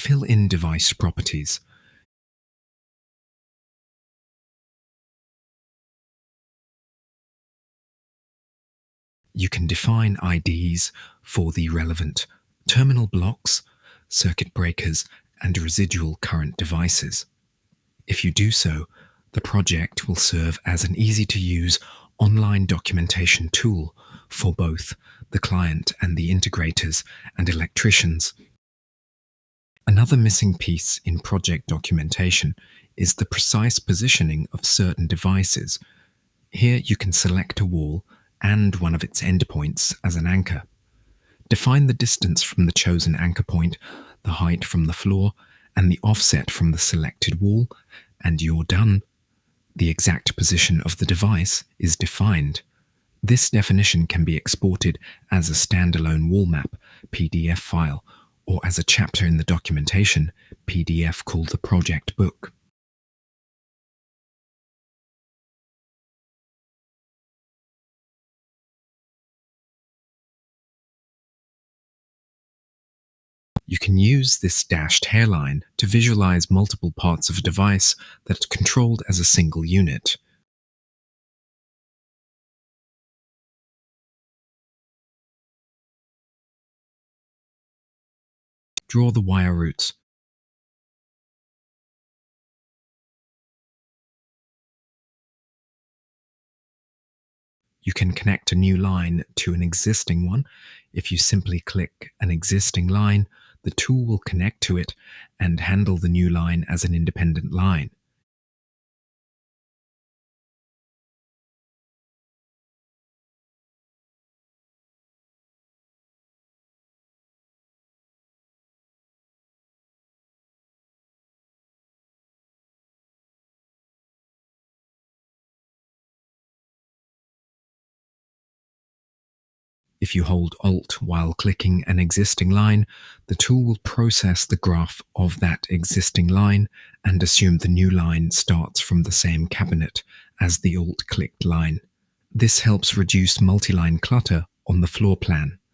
Fill in device properties. You can define IDs for the relevant terminal blocks, circuit breakers, and residual current devices. If you do so, the project will serve as an easy-to-use online documentation tool for both the client and the integrators and electricians. Another missing piece in project documentation is the precise positioning of certain devices. Here you can select a wall and one of its endpoints as an anchor. Define the distance from the chosen anchor point, the height from the floor, and the offset from the selected wall, and you're done. The exact position of the device is defined. This definition can be exported as a standalone wall map PDF file or as a chapter in the documentation PDF called the project book. You can use this dashed hairline to visualize multiple parts of a device that's controlled as a single unit. Draw the wire routes. You can connect a new line to an existing one. If you simply click an existing line, the tool will connect to it and handle the new line as an independent line. If you hold Alt while clicking an existing line, the tool will process the graph of that existing line and assume the new line starts from the same cabinet as the Alt-clicked line. This helps reduce multi-line clutter on the floor plan.